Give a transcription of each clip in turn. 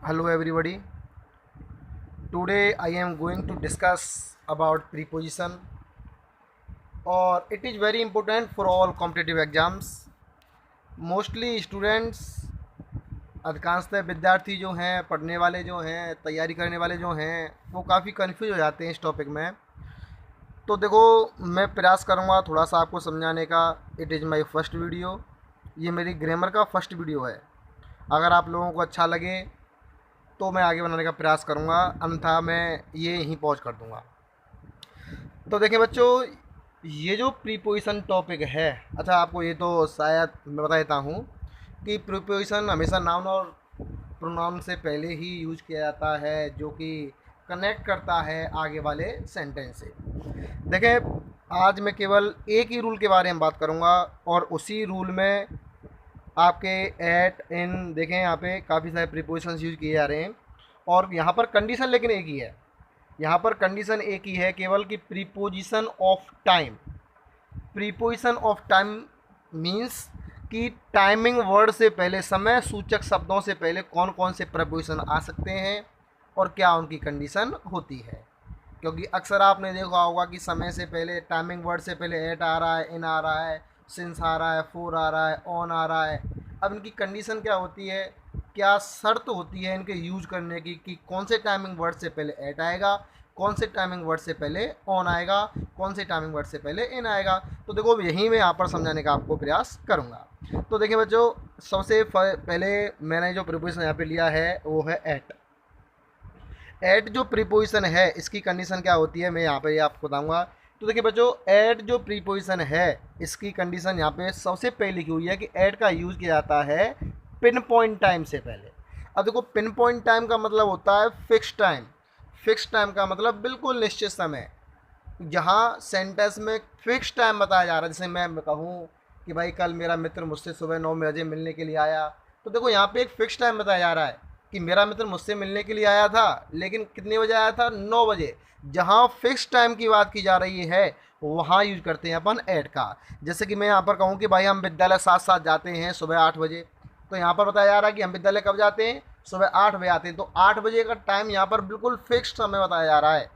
Hello everybody. Today I am going to discuss about preposition or it is very important for all competitive exams. Mostly students अधिकांशतः विद्यार्थी जो हैं पढ़ने वाले जो हैं तैयारी करने वाले जो हैं वो काफ़ी कंफ्यूज हो जाते हैं इस टॉपिक में। तो देखो, मैं प्रयास करूँगा थोड़ा सा आपको समझाने का। It is my first video. ये मेरी ग्रामर का फर्स्ट वीडियो है। अगर आप लोगों को अच्छा लगे तो मैं आगे बनाने का प्रयास करूँगा, अन्यथा मैं ये यहीं पॉज कर दूँगा। तो देखिए बच्चों, ये जो प्रीपोजिशन टॉपिक है, अच्छा आपको ये तो शायद मैं बता देता हूँ कि प्रीपोजिशन हमेशा नाउन और प्रोनाउन से पहले ही यूज किया जाता है, जो कि कनेक्ट करता है आगे वाले सेंटेंस से। देखें, आज मैं केवल एक ही रूल के बारे में बात करूँगा और उसी रूल में आपके एट इन देखें यहाँ पे काफ़ी सारे प्रीपोजिशन यूज किए जा रहे हैं और यहाँ पर कंडीशन लेकिन एक ही है। यहाँ पर कंडीशन एक ही है केवल कि preposition of time. Preposition of time means कि टाइमिंग वर्ड से पहले, समय सूचक शब्दों से पहले कौन कौन से प्रीपोजिशन आ सकते हैं और क्या उनकी कंडीशन होती है। क्योंकि अक्सर आपने देखा होगा कि समय से पहले, टाइमिंग वर्ड से पहले एट आ रहा है, इन आ रहा है, सिंस आ रहा है, फोर आ रहा है, ऑन आ रहा है। अब इनकी कंडीशन क्या होती है, क्या शर्त होती है इनके यूज करने की कि कौन से टाइमिंग वर्ड से पहले एट आएगा, कौन से टाइमिंग वर्ड से पहले ऑन आएगा, कौन से टाइमिंग वर्ड से पहले इन आएगा। तो देखो, यही मैं यहाँ पर समझाने का आपको प्रयास करूँगा। तो देखिए बच्चों, सबसे पहले मैंने जो प्रीपोजिशन यहाँ पे लिया है वो है एट। एट जो प्रीपोजिशन है इसकी कंडीशन क्या होती है मैं यहाँ पे आपको बताऊंगा। तो देखिए बच्चों, एट जो प्रीपोजिशन है इसकी कंडीशन यहाँ पे सबसे पहले लिखी हुई है कि एट का यूज़ किया जाता है पिन पॉइंट टाइम से पहले। अब देखो, पिन पॉइंट टाइम का मतलब होता है फिक्स टाइम। फिक्स टाइम का मतलब बिल्कुल निश्चित समय, जहाँ सेंटेंस में फिक्स टाइम बताया जा रहा है। जैसे मैं कहूँ कि भाई कल मेरा मित्र मुझसे सुबह 9 बजे मिलने के लिए आया, तो देखो यहाँ पे एक फिक्स टाइम बताया जा रहा है कि मेरा मित्र मुझसे मिलने के लिए आया था, लेकिन कितने बजे आया था, 9 बजे। जहाँ फिक्स टाइम की बात की जा रही है वहाँ यूज करते हैं अपन एट का। जैसे कि मैं यहाँ पर कहूँ कि भाई हम विद्यालय साथ साथ जाते हैं सुबह 8 बजे, तो यहाँ पर बताया जा रहा है कि हम विद्यालय कब जाते हैं, सुबह 8 बजे आते हैं। तो 8 बजे का टाइम यहाँ पर बिल्कुल फिक्स समय बताया जा रहा है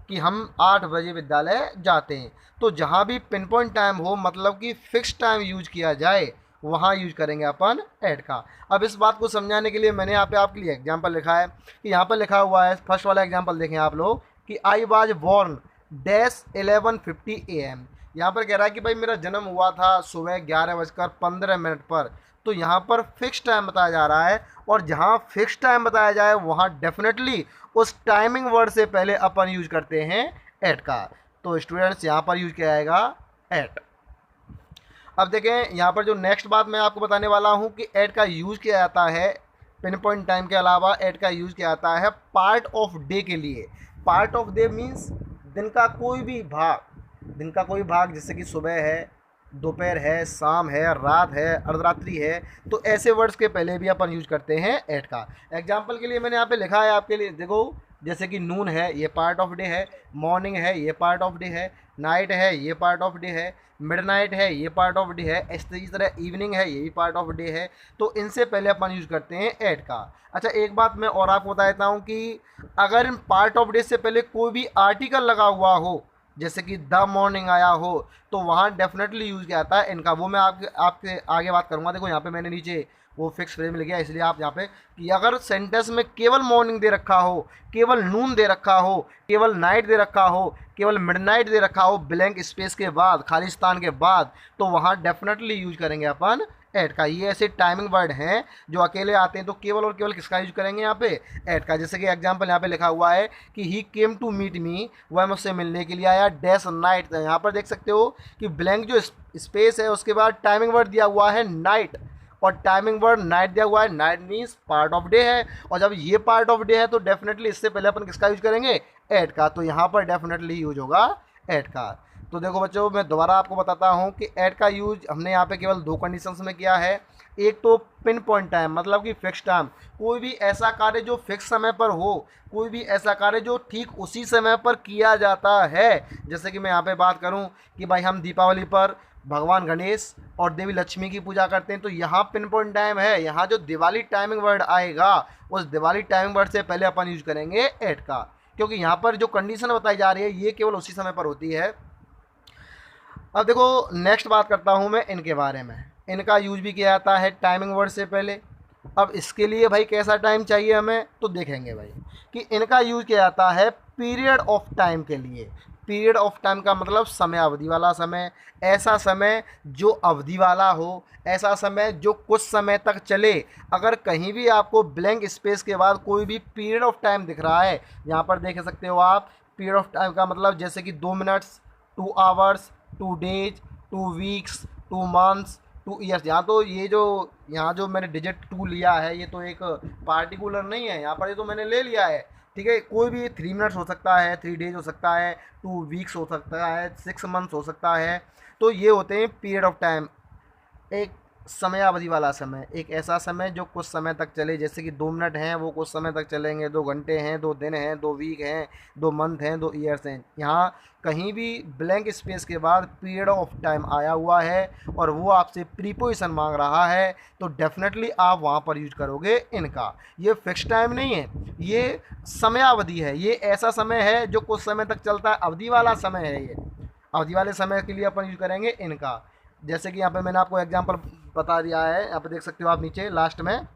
कि हम 8 बजे विद्यालय जाते हैं। तो जहाँ भी पिन पॉइंट टाइम हो, मतलब कि फिक्स टाइम यूज किया जाए, वहाँ यूज करेंगे अपन एट का। अब इस बात को समझाने के लिए मैंने यहाँ पे आपके लिए एग्जाम्पल लिखा है कि यहाँ पर लिखा हुआ है, फर्स्ट वाला एग्जाम्पल देखें आप लोग कि I was born dash 11:50 AM। यहाँ पर कह रहा है कि भाई मेरा जन्म हुआ था सुबह 11:15 पर। तो यहाँ पर फिक्स टाइम बताया जा रहा है और जहाँ फिक्स टाइम बताया जाए वहाँ डेफिनेटली उस टाइमिंग वर्ड से पहले अपन यूज करते हैं एट का। तो स्टूडेंट्स यहाँ पर यूज किया जाएगा एट। अब देखें, यहाँ पर जो नेक्स्ट बात मैं आपको बताने वाला हूँ कि एट का यूज किया जाता है पिन पॉइंट टाइम के अलावा एट का यूज किया जाता है पार्ट ऑफ डे के लिए। पार्ट ऑफ डे मीन्स दिन का कोई भी भाग। दिन का कोई भाग जैसे कि सुबह है, दोपहर है, शाम है, रात है, अर्धरात्रि है। तो ऐसे वर्ड्स के पहले भी अपन यूज करते हैं एट का। एग्जाम्पल के लिए मैंने यहाँ पे लिखा है आपके लिए, देखो जैसे कि नून है, ये पार्ट ऑफ डे है, मॉर्निंग है, ये पार्ट ऑफ डे है, नाइट है, ये पार्ट ऑफ डे है, मिडनाइट है, ये पार्ट ऑफ डे है, इसी तरह इवनिंग है, ये भी पार्ट ऑफ डे है। तो इनसे पहले अपन यूज करते हैं एट का। अच्छा, एक बात मैं और आपको बता देता हूँ कि अगर इन पार्ट ऑफ डे से पहले कोई भी आर्टिकल लगा हुआ हो, जैसे कि द मॉर्निंग आया हो, तो वहाँ डेफिनेटली यूज़ किया जाता है इनका। वो मैं आपके आगे बात करूँगा। देखो यहाँ पे मैंने नीचे वो फिक्स फ्रेम लिख गया, इसलिए आप यहाँ पे कि अगर सेंटेंस में केवल मॉर्निंग दे रखा हो, केवल नून दे रखा हो, केवल नाइट दे रखा हो, केवल मिडनाइट दे रखा हो ब्लैंक स्पेस के बाद, खालिस्तान के बाद, तो वहाँ डेफिनेटली यूज करेंगे अपन एट का। ये ऐसे टाइमिंग वर्ड हैं जो अकेले आते हैं, तो केवल और केवल किसका यूज करेंगे यहाँ पे, एट का। जैसे कि एग्जांपल यहाँ पे लिखा हुआ है कि ही केम टू मीट मी, वह मुझसे मिलने के लिए आया डैश नाइट। यहाँ पर देख सकते हो कि ब्लैंक जो स्पेस है उसके बाद टाइमिंग वर्ड दिया हुआ है नाइट, और टाइमिंग वर्ड नाइट दिया हुआ है। Night means part of day है, और जब ये पार्ट ऑफ डे है तो डेफिनेटली इससे पहले अपन किसका यूज करेंगे, एट का। तो यहाँ पर डेफिनेटली यूज होगा एट का। तो देखो बच्चों, मैं दोबारा आपको बताता हूँ कि एट का यूज हमने यहाँ पे केवल दो कंडीशंस में किया है। एक तो पिन पॉइंट टाइम, मतलब कि फिक्स टाइम, कोई भी ऐसा कार्य जो फिक्स समय पर हो, कोई भी ऐसा कार्य जो ठीक उसी समय पर किया जाता है। जैसे कि मैं यहाँ पे बात करूँ कि भाई हम दीपावली पर भगवान गणेश और देवी लक्ष्मी की पूजा करते हैं, तो यहाँ पिन पॉइंट टाइम है। यहाँ जो दिवाली टाइमिंग वर्ड आएगा उस दिवाली टाइमिंग वर्ड से पहले अपन यूज करेंगे एट का, क्योंकि यहाँ पर जो कंडीशन बताई जा रही है ये केवल उसी समय पर होती है। अब देखो नेक्स्ट बात करता हूँ मैं इनके बारे में। इनका यूज भी किया जाता है टाइमिंग वर्ड से पहले। अब इसके लिए भाई कैसा टाइम चाहिए हमें, तो देखेंगे भाई कि इनका यूज किया जाता है पीरियड ऑफ टाइम के लिए। पीरियड ऑफ टाइम का मतलब समय अवधि वाला समय, ऐसा समय जो अवधि वाला हो, ऐसा समय जो कुछ समय तक चले। अगर कहीं भी आपको ब्लैंक स्पेस के बाद कोई भी पीरियड ऑफ टाइम दिख रहा है, यहाँ पर देख सकते हो आप, पीरियड ऑफ टाइम का मतलब जैसे कि 2 minutes, 2 hours, 2 days, 2 weeks, 2 months, 2 years. यहाँ जो मैंने डिजिट 2 लिया है ये तो एक पार्टिकुलर नहीं है, यहाँ पर ये तो मैंने ले लिया है, ठीक है। कोई भी 3 मिनट्स हो सकता है, 3 डेज हो सकता है, 2 वीक्स हो सकता है, 6 मंथ्स हो सकता है। तो ये होते हैं पीरियड ऑफ टाइम, एक समयावधि वाला समय, एक ऐसा समय जो कुछ समय तक चले। जैसे कि 2 मिनट हैं वो कुछ समय तक चलेंगे, 2 घंटे हैं, 2 दिन हैं, 2 वीक हैं, 2 मंथ हैं, 2 ईयर्स हैं। यहाँ कहीं भी ब्लैंक स्पेस के बाद पीरियड ऑफ टाइम आया हुआ है और वो आपसे प्रीपोजिशन मांग रहा है, तो डेफिनेटली आप वहाँ पर यूज करोगे इनका। ये फिक्स टाइम नहीं है, ये समयावधि है, ये ऐसा समय है जो कुछ समय तक चलता है, अवधि वाला समय है। ये अवधि वाले समय के लिए अपन यूज करेंगे इनका। जैसे कि यहाँ पे मैंने आपको एग्जांपल बता दिया है, यहाँ पे देख सकते हो आप नीचे लास्ट में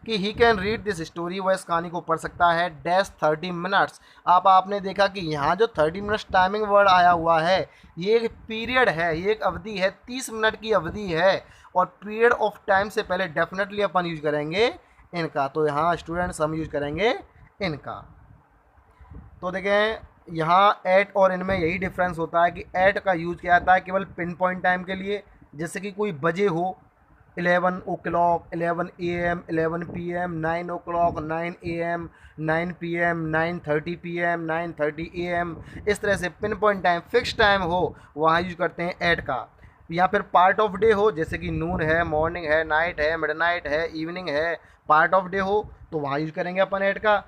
कि he can read this story, वह इस कहानी को पढ़ सकता है डैश 30 मिनट्स। आपने देखा कि यहाँ जो 30 मिनट्स टाइमिंग वर्ड आया हुआ है ये एक पीरियड है, ये एक अवधि है, 30 मिनट की अवधि है। और पीरियड ऑफ टाइम से पहले डेफिनेटली अपन यूज करेंगे इनका। तो यहाँ स्टूडेंट्स हम यूज करेंगे इनका। तो देखें यहाँ एट और इनमें यही डिफरेंस होता है कि एट का यूज किया जाता है केवल पिन पॉइंट टाइम के लिए, जैसे कि कोई बजे हो 11 o'clock, 11 AM, 11 PM, 9 o'clock, 9 AM, 9 PM, 9:30 PM, 9:30 AM। इस तरह से pin point time fix time हो वहाँ यूज करते हैं एट का। या फिर पार्ट ऑफ डे हो, जैसे कि नून है, मॉर्निंग है, नाइट है, मिडनाइट है, इवनिंग है, पार्ट ऑफ डे हो तो वहाँ यूज करेंगे अपन एट का।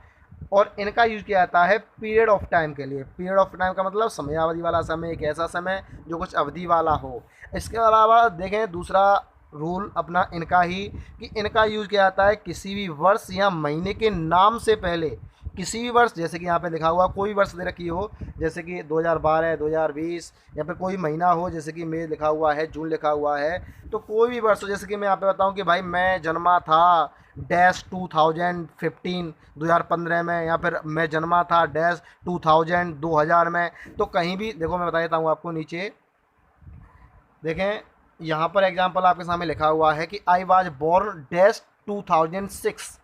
और इनका यूज किया जाता है पीरियड ऑफ टाइम के लिए। पीरियड ऑफ टाइम का मतलब समयावधि वाला समय, एक ऐसा समय जो कुछ अवधि वाला हो। इसके अलावा देखें दूसरा रूल अपना इनका ही कि इनका यूज किया जाता है किसी भी वर्ष या महीने के नाम से पहले। किसी भी वर्ष, जैसे कि यहाँ पे लिखा हुआ कोई वर्ष दे रखी हो, जैसे कि 2012, 2020, या फिर कोई महीना हो जैसे कि मई लिखा हुआ है, जून लिखा हुआ है, तो कोई भी वर्ष हो। जैसे कि मैं यहाँ पे बताऊँ कि भाई मैं जन्मा था डैश 2015 2015 में, या फिर मैं जन्मा था डैश 2000 में। तो कहीं भी देखो मैं बता देता हूँ आपको, नीचे देखें यहाँ पर एग्जाम्पल आपके सामने लिखा हुआ है कि आई वाज बोर्न डैश 2006,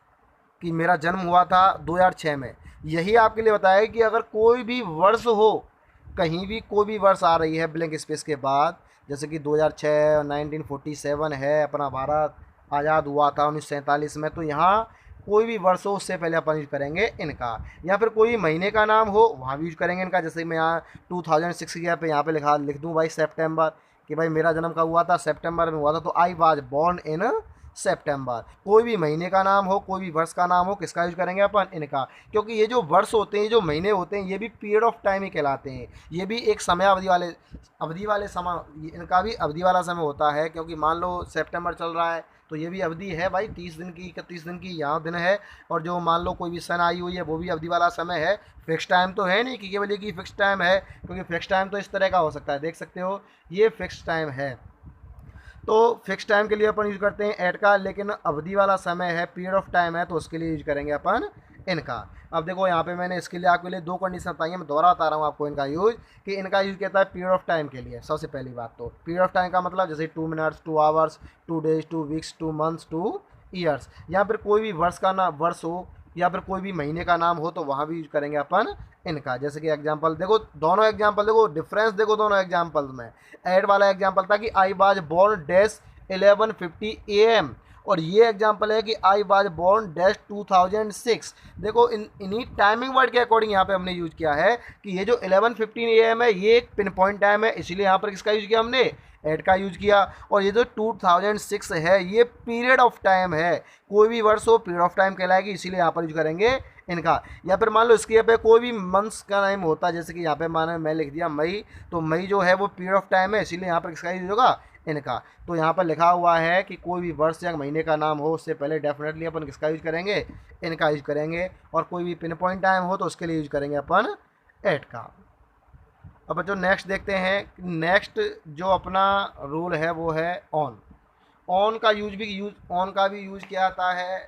कि मेरा जन्म हुआ था 2006 में। यही आपके लिए बताया कि अगर कोई भी वर्ष हो, कहीं भी कोई भी वर्ष आ रही है ब्लैंक स्पेस के बाद, जैसे कि 2006, 1947 है, अपना भारत आज़ाद हुआ था 1947 में, तो यहाँ कोई भी वर्ष हो उससे पहले अपन यूज करेंगे इनका। या फिर कोई महीने का नाम हो वहाँ भी यूज करेंगे इनका। जैसे मैं यहाँ 2006 की यहाँ पे लिख दूँ भाई सितंबर, कि भाई मेरा जन्म कब हुआ था, सितंबर में हुआ था, तो आई वाज बोर्न इन सितंबर। कोई भी महीने का नाम हो, कोई भी वर्ष का नाम हो, किसका यूज करेंगे अपन इनका। क्योंकि ये जो वर्ष होते हैं, जो महीने होते हैं, ये भी पीरियड ऑफ टाइम ही कहलाते हैं। ये भी एक समय अवधि वाले समय, इनका भी अवधि वाला समय होता है। क्योंकि मान लो सितंबर चल रहा है तो ये भी अवधि है भाई, 30 दिन की, 31 दिन की यहाँ दिन है। और जो मान लो कोई भी सन आई हुई है वो भी अवधि वाला समय है। फिक्स टाइम तो है नहीं कि केवल एक ही फिक्स टाइम है, क्योंकि फिक्स टाइम तो इस तरह का हो सकता है, देख सकते हो ये फिक्स टाइम है। तो फिक्स टाइम के लिए अपन यूज करते हैं एट का, लेकिन अवधि वाला समय है, पीरियड ऑफ टाइम है, तो उसके लिए यूज करेंगे अपन इनका। अब देखो यहाँ पे मैंने इसके लिए आपके लिए 2 कंडीशन बताई है, मैं दोहरा बता रहा हूँ आपको इनका यूज, कि इनका यूज कहता है पीरियड ऑफ टाइम के लिए। सबसे पहली बात तो पीरियड ऑफ टाइम का मतलब जैसे 2 minutes, 2 hours, 2 days, 2 weeks, 2 months, 2 years. या फिर कोई भी वर्ष का नाम वर्ष हो, या फिर कोई भी महीने का नाम हो, तो वहाँ भी यूज करेंगे अपन इनका। जैसे कि एग्जांपल देखो, दोनों एग्जांपल देखो, डिफरेंस देखो दोनों एग्जांपल में। ऐड वाला एग्जांपल था कि I was born dash 11:50 AM, और ये एग्जांपल है कि आई वाज बोर्न डैश 2006। देखो इन्हीं टाइमिंग वर्ड के अकॉर्डिंग यहाँ पे हमने यूज किया है कि ये जो 11:15 AM है ये एक पिन पॉइंट टाइम है, इसलिए यहाँ पर किसका यूज किया हमने, एट का यूज किया। और ये जो 2006 है ये पीरियड ऑफ टाइम है, कोई भी वर्ष हो पीरियड ऑफ टाइम कहलाएगी, इसीलिए यहाँ पर यूज करेंगे इनका। या फिर मान लो इसके यहाँ पे कोई भी मंथ्स का नाम होता है, जैसे कि यहाँ पे माने मैं लिख दिया मई, तो मई जो है वो पीरियड ऑफ टाइम है, इसीलिए यहाँ पर किसका यूज होगा, इनका। तो यहाँ पर लिखा हुआ है कि कोई भी वर्ष या महीने का नाम हो उससे पहले डेफिनेटली अपन किसका यूज करेंगे, इनका यूज करेंगे। और कोई भी पिन पॉइंट टाइम हो तो उसके लिए यूज करेंगे अपन एट का। अब जो नेक्स्ट देखते हैं, नेक्स्ट जो अपना रूल है वो है ऑन। ऑन का भी यूज किया जाता है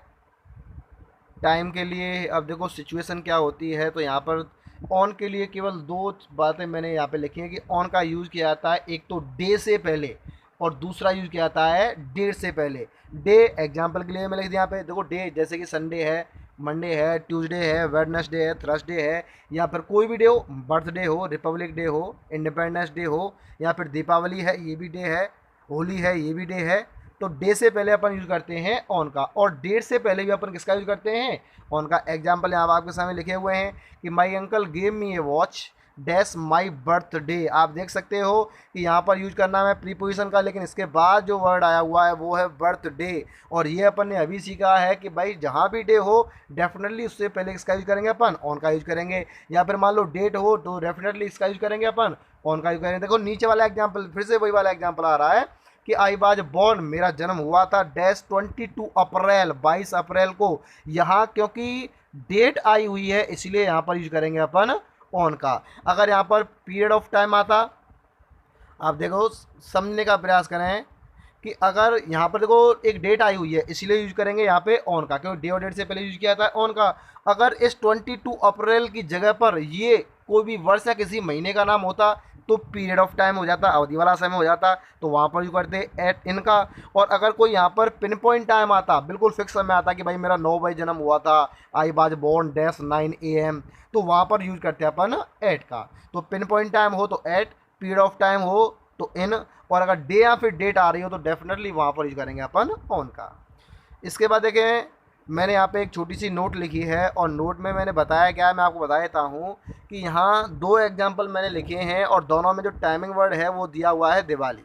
टाइम के लिए। अब देखो सिचुएशन क्या होती है, तो यहाँ पर ऑन के लिए केवल दो बातें मैंने यहाँ पे लिखी हैं कि ऑन का यूज़ किया जाता है एक तो डे से पहले और दूसरा यूज़ किया जाता है डेट से पहले। डे एग्जांपल के लिए मैं लिख दिया यहाँ पे, देखो डे जैसे कि संडे है, मंडे है, ट्यूसडे है, वेडनेसडे है, थर्सडे है, या फिर कोई भी डे हो, बर्थडे हो, रिपब्लिक डे हो, इंडिपेंडेंस डे हो, या फिर दीपावली है ये भी डे है, होली है ये भी डे है। तो डे से पहले अपन यूज़ करते हैं ऑन का, और डेट से पहले भी अपन किसका यूज़ करते हैं, ऑन का। एग्जाम्पल यहाँ आपके सामने लिखे हुए हैं कि my uncle gave me A watch dash my birthday. आप देख सकते हो कि यहाँ पर यूज करना है प्रीपोजिशन का, लेकिन इसके बाद जो वर्ड आया हुआ है वो है बर्थडे। और ये अपन ने अभी सीखा है कि भाई जहाँ भी डे हो डेफिनेटली उससे पहले किसका यूज करेंगे अपन, ऑन का यूज करेंगे। या फिर मान लो डेट हो तो डेफिनेटली इसका यूज करेंगे अपन, ऑन का यूज करेंगे। देखो नीचे वाला एग्जाम्पल फिर से वही वाला एग्जाम्पल आ रहा है कि आई वाज बॉर्न, मेरा जन्म हुआ था डैश 22 अप्रैल, 22 अप्रैल को। यहाँ क्योंकि डेट आई हुई है इसलिए यहाँ पर यूज करेंगे अपन ऑन का। अगर यहाँ पर पीरियड ऑफ टाइम आता, आप देखो समझने का प्रयास करें कि अगर यहाँ पर देखो एक डेट आई हुई है इसलिए यूज करेंगे यहाँ पे ऑन का, क्योंकि डे और डेट से पहले यूज किया था ऑन का। अगर इस 22 अप्रैल की जगह पर ये कोई भी वर्ष या किसी महीने का नाम होता तो पीरियड ऑफ टाइम हो जाता, अवधि वाला समय हो जाता, तो वहाँ पर यूज करते एट इनका। और अगर कोई यहाँ पर पिन पॉइंट टाइम आता, बिल्कुल फिक्स समय आता कि भाई मेरा 9 बजे जन्म हुआ था, I was born dash 9 AM, तो वहाँ पर यूज करते हैं अपन एट का। तो पिन पॉइंट टाइम हो तो एट, पीरियड ऑफ टाइम हो तो इन, और अगर डे या फिर डेट आ रही हो तो डेफिनेटली वहाँ पर यूज करेंगे अपन ऑन का। इसके बाद देखें, मैंने यहाँ पे एक छोटी सी नोट लिखी है और नोट में मैंने बताया क्या है, मैं आपको बता देता हूँ कि यहाँ दो एग्जाम्पल मैंने लिखे हैं और दोनों में जो टाइमिंग वर्ड है वो दिया हुआ है दिवाली।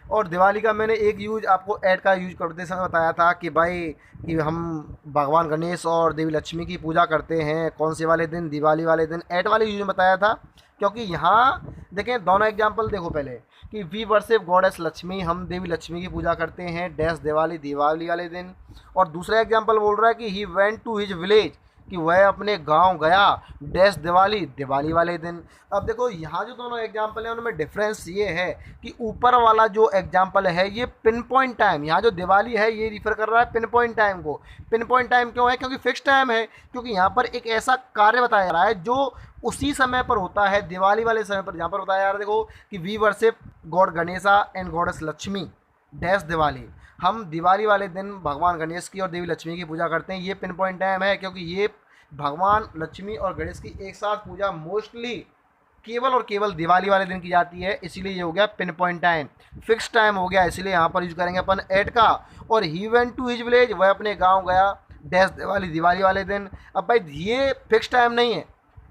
और दिवाली का मैंने एक यूज आपको ऐड का यूज करते समय बताया था कि भाई कि हम भगवान गणेश और देवी लक्ष्मी की पूजा करते हैं कौन से वाले दिन, दिवाली वाले दिन। ऐड वाले यूज में बताया था क्योंकि यहाँ देखें दोनों एग्जाम्पल देखो पहले कि वी वर्शिप गॉडेस लक्ष्मी, हम देवी लक्ष्मी की पूजा करते हैं डैश दिवाली, दिवाली वाले दिन। और दूसरा एग्जाम्पल बोल रहा है कि he went to his village, कि वह अपने गांव गया डैश दिवाली, दिवाली वाले दिन। अब देखो यहाँ जो दोनों एग्जाम्पल हैं उनमें डिफरेंस ये है कि ऊपर वाला जो एग्जाम्पल है ये पिन पॉइंट टाइम, यहाँ जो दिवाली है ये रिफर कर रहा है पिन पॉइंट टाइम को। पिन पॉइंट टाइम क्यों है, क्योंकि फिक्स टाइम है, क्योंकि यहाँ पर एक ऐसा कार्य बताया जा रहा है जो उसी समय पर होता है, दिवाली वाले समय पर। यहाँ पर बताया जा रहा है देखो कि we worship god Ganesha and goddess Lakshmi dash Diwali, हम दिवाली वाले दिन भगवान गणेश की और देवी लक्ष्मी की पूजा करते हैं। ये पिन पॉइंट टाइम है क्योंकि ये भगवान लक्ष्मी और गणेश की एक साथ पूजा मोस्टली केवल और केवल दिवाली वाले दिन की जाती है, इसीलिए ये हो गया pin point time, fix time हो गया, इसलिए यहाँ पर यूज करेंगे अपन एट का। और he went to his village, वह अपने गाँव गया डैश दिवाली, दिवाली वाले दिन। अब भाई ये फिक्स टाइम नहीं है,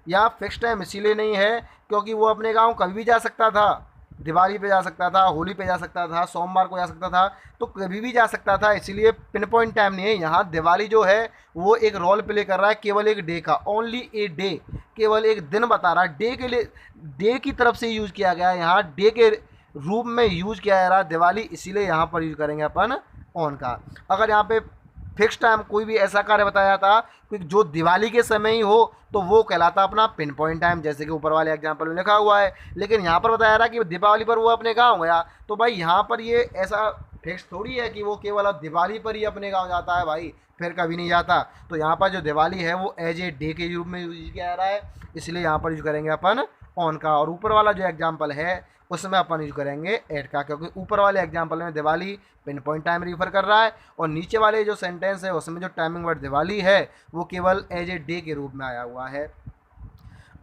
यहाँ फिक्स टाइम इसीलिए नहीं है क्योंकि वो अपने गाँव कभी भी जा सकता था, दिवाली पे जा सकता था, होली पे जा सकता था, सोमवार को जा सकता था, तो कभी भी जा सकता था, इसलिए पिन पॉइंट टाइम नहीं है। यहाँ दिवाली जो है वो एक रोल प्ले कर रहा है केवल एक डे का, ओनली ए डे, केवल एक दिन बता रहा है। डे के लिए डे की तरफ से यूज़ किया गया है, यहाँ डे के रूप में यूज़ किया जा रहा है दिवाली, इसीलिए यहाँ पर यूज़ करेंगे अपन ऑन का। अगर यहाँ पे फिक्स टाइम कोई भी ऐसा कार्य बताया जाता कि जो दिवाली के समय ही हो तो वो कहलाता अपना पिन पॉइंट टाइम, जैसे कि ऊपर वाले एग्जाम्पल में लिखा हुआ है। लेकिन यहाँ पर बताया रहा कि दीपावली पर वो अपने गांव गया, तो भाई यहाँ पर ये ऐसा फिक्स थोड़ी है कि वो केवल अब दिवाली पर ही अपने गांव जाता है भाई, फिर कभी नहीं जाता। तो यहाँ पर जो दिवाली है वो एज ए डे के रूप में यूज किया जा रहा है, इसलिए यहाँ पर यूज करेंगे अपन ऑन का। और ऊपर वाला जो एग्जाम्पल है उसमें अपन यूज करेंगे एट का, क्योंकि ऊपर वाले एग्जाम्पल में Diwali pin point time refer कर रहा है और नीचे वाले जो सेंटेंस है उसमें जो टाइमिंग वर्ड दिवाली है वो केवल एज ए डे के रूप में आया हुआ है।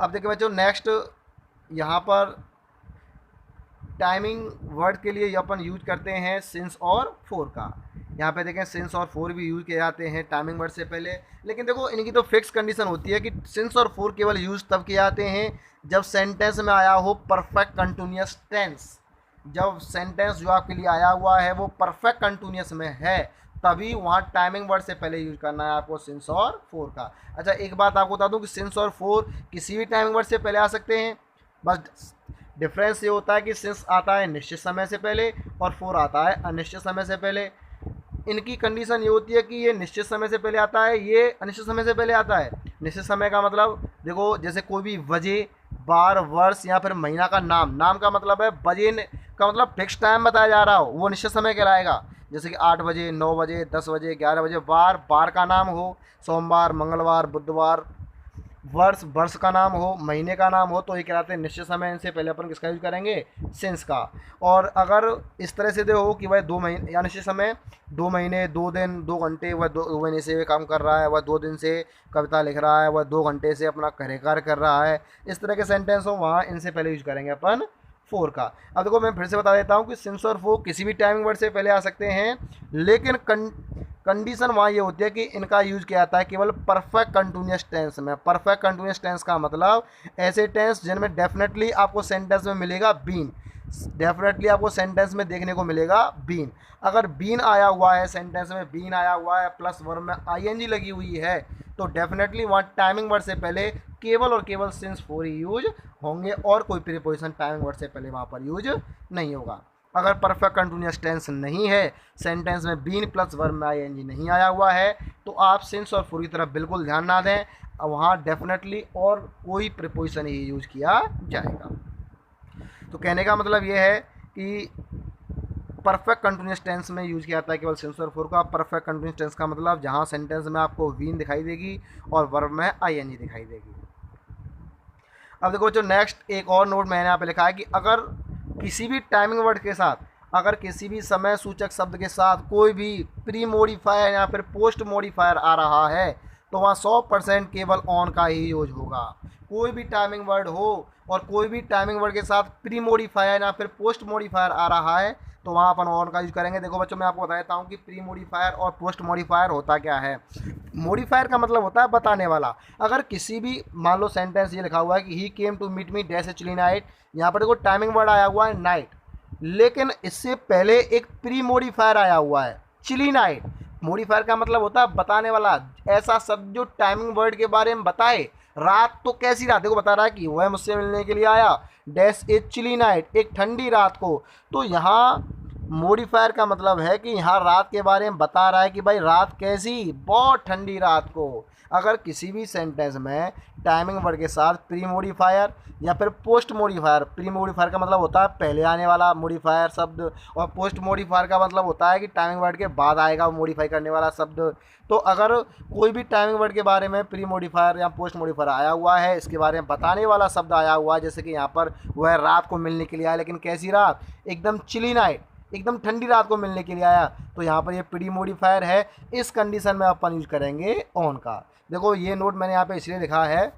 अब देखिए बच्चों नेक्स्ट यहाँ पर टाइमिंग वर्ड के लिए अपन यूज करते हैं सिंस और फोर का। यहाँ पे देखें सिंस और फोर भी यूज किए जाते हैं टाइमिंग वर्ड से पहले, लेकिन देखो इनकी तो फिक्स कंडीशन होती है कि सिंस और फोर केवल यूज तब किए जाते हैं जब सेंटेंस में आया हो परफेक्ट कंटिन्यूअस टेंस। जब सेंटेंस जो आपके लिए आया हुआ है वो परफेक्ट कंटिन्यूअस में है तभी वहाँ टाइमिंग वर्ड से पहले यूज करना है आपको सिंस और फोर का। अच्छा, एक बात आपको बता दूं कि सिंस और फोर किसी भी टाइमिंग वर्ड से पहले आ सकते हैं, बस डिफरेंस ये होता है कि सिंस आता है निश्चित समय से पहले और फोर आता है अनिश्चित समय से पहले। इनकी कंडीशन ये होती है कि ये निश्चित समय से पहले आता है, ये अनिश्चित समय से पहले आता है। निश्चित समय का मतलब देखो, जैसे कोई भी वजह, बार, वर्ष या फिर महीना का नाम, नाम का मतलब है बजे का मतलब फिक्स टाइम बताया जा रहा हो, वो निश्चित समय कहलाएगा। जैसे कि 8 बजे, 9 बजे, 10 बजे, 11 बजे। बार, बार का नाम हो, सोमवार, मंगलवार, बुधवार। वर्ष, वर्ष का नाम हो, महीने का नाम हो, तो ये कहलाते हैं निश्चित समय। इनसे पहले अपन किसका यूज करेंगे? सिंस का। और अगर इस तरह से हो कि भाई 2 महीने या निश्चित समय, 2 महीने, 2 दिन, 2 घंटे, वह 2 महीने से ये काम कर रहा है, वह 2 दिन से कविता लिख रहा है, वह 2 घंटे से अपना कार्य कर रहा है, इस तरह के सेंटेंस हो, वहाँ इनसे पहले यूज करेंगे अपन फोर का। अब देखो, मैं फिर से बता देता हूँ कि सिंस और फोर किसी भी टाइमिंग वर्ड से पहले आ सकते हैं, लेकिन कंडीशन वहाँ ये होती है कि इनका यूज किया जाता है केवल परफेक्ट कंटिन्यूअस टेंस में। परफेक्ट कंटिन्यूअस टेंस का मतलब ऐसे टेंस जिनमें डेफिनेटली आपको सेंटेंस में मिलेगा बीन, डेफिनेटली आपको सेंटेंस में देखने को मिलेगा बीन। अगर बीन आया हुआ है, सेंटेंस में बीन आया हुआ है प्लस वर्ब में आईएनजी लगी हुई है, तो डेफिनेटली वहाँ टाइमिंग वर्ड से पहले केवल और केवल सिंस फोर ही यूज होंगे और कोई प्रीपोजिशन टाइमिंग वर्ड से पहले वहाँ पर यूज नहीं होगा। अगर परफेक्ट कंटिन्यूअस टेंस नहीं है, सेंटेंस में बीन प्लस वर्ब में आईएनजी नहीं आया हुआ है, तो आप सिंस और फोर की तरफ बिल्कुल ध्यान ना दें, वहाँ डेफिनेटली और कोई प्रीपोजिशन ही यूज किया जाएगा। तो कहने का मतलब ये है कि परफेक्ट कंटिन्यूअस टेंस में यूज किया जाता है केवल सिंस और फोर का। परफेक्ट कंटिन्यूअस टेंस का मतलब जहाँ सेंटेंस में आपको बीन दिखाई देगी और वर्ब में आईएनजी दिखाई देगी। अब देखो जो नेक्स्ट एक और नोट मैंने यहाँ पे लिखा है कि अगर किसी भी टाइमिंग वर्ड के साथ, अगर किसी भी समय सूचक शब्द के साथ कोई भी प्री मोडिफायर या फिर पोस्ट मोडिफायर आ रहा है, तो वहाँ 100% केवल ऑन का ही यूज होगा। कोई भी टाइमिंग वर्ड हो और कोई भी टाइमिंग वर्ड के साथ प्री मोडिफायर या फिर पोस्ट मोडिफायर आ रहा है, तो वहाँ अपन ऑन का यूज करेंगे। देखो बच्चों, मैं आपको बता देता हूँ कि प्री मोडिफायर और पोस्ट मोडिफायर होता क्या है। मोडिफायर का मतलब होता है बताने वाला। अगर किसी भी, मान लो सेंटेंस ये लिखा हुआ है कि he came to meet me dash a chilly night, यहाँ पर देखो टाइमिंग वर्ड आया हुआ है नाइट, लेकिन इससे पहले एक प्री मोडिफायर आया हुआ है चिली नाइट। मोडिफायर का मतलब होता है बताने वाला, ऐसा शब्द जो टाइमिंग वर्ड के बारे में बताए। रात तो कैसी रात, देखो बता रहा है कि वह मुझसे मिलने के लिए आया डैश ए चिली नाइट, एक ठंडी रात को। तो यहाँ मोडिफायर का मतलब है कि यहाँ रात के बारे में बता रहा है कि भाई रात कैसी, बहुत ठंडी रात को। अगर किसी भी सेंटेंस में टाइमिंग वर्ड के साथ प्री मोडिफायर या फिर पोस्ट मोडिफायर, प्री मोडिफायर का मतलब होता है पहले आने वाला मोडिफायर शब्द, और पोस्ट मोडिफायर का मतलब होता है कि टाइमिंग वर्ड के बाद आएगा मोडिफाई करने वाला शब्द। तो अगर कोई भी टाइमिंग वर्ड के बारे में प्री मोडिफायर या पोस्ट मोडिफायर आया हुआ है, इसके बारे में बताने वाला शब्द आया हुआ है, जैसे कि यहाँ पर वह रात को मिलने के लिए आया, लेकिन कैसी रात, एकदम चिली नाइट, एकदम ठंडी रात को मिलने के लिए आया, तो यहाँ पर ये प्री मोडिफायर है। इस कंडीशन में अपन यूज करेंगे ऑन का। देखो ये नोट मैंने यहाँ पे इसलिए लिखा है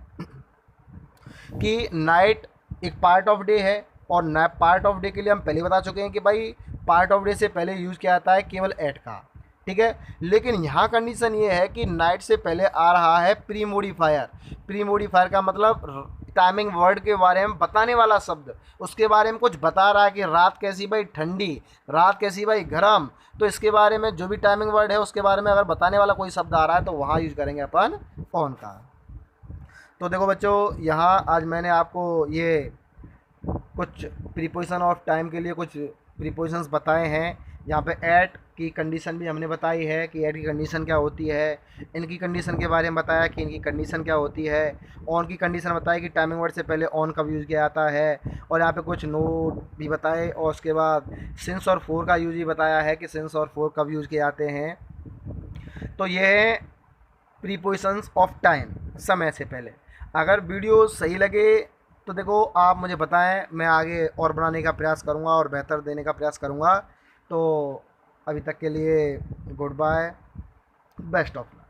कि नाइट एक पार्ट ऑफ डे है, और पार्ट ऑफ डे के लिए हम पहले बता चुके हैं कि भाई पार्ट ऑफ डे से पहले यूज़ किया जाता है केवल एट का, ठीक है। लेकिन यहाँ कंडीशन ये है कि नाइट से पहले आ रहा है प्री मोडिफायर। प्री मोडिफायर का मतलब टाइमिंग वर्ड के बारे में बताने वाला शब्द, उसके बारे में कुछ बता रहा है कि रात कैसी भाई ठंडी, रात कैसी भाई गर्म। तो इसके बारे में जो भी टाइमिंग वर्ड है उसके बारे में अगर बताने वाला कोई शब्द आ रहा है, तो वहाँ यूज करेंगे अपन ऑन का। तो देखो बच्चों, यहाँ आज मैंने आपको ये कुछ प्रीपोजिशन ऑफ टाइम के लिए कुछ प्रीपोजिशंस बताए हैं। यहाँ पे एट की कंडीशन भी हमने बताई है कि एट की कंडीशन क्या होती है, इनकी कंडीशन के बारे में बताया कि इनकी कंडीशन क्या होती है, ऑन की कंडीशन बताई कि टाइमिंग वर्ड से पहले ऑन कब यूज़ किया जाता है, और यहाँ पे कुछ नोट भी बताए, और उसके बाद सिंस और फोर का यूज भी बताया है कि सिंस और फोर कब यूज़ किए जाते हैं। तो ये है प्रीपोजिशंस ऑफ टाइम, समय से पहले। अगर वीडियो सही लगे तो देखो आप मुझे बताएं, मैं आगे और बनाने का प्रयास करूंगा और बेहतर देने का प्रयास करूंगा। तो अभी तक के लिए goodbye, best of luck.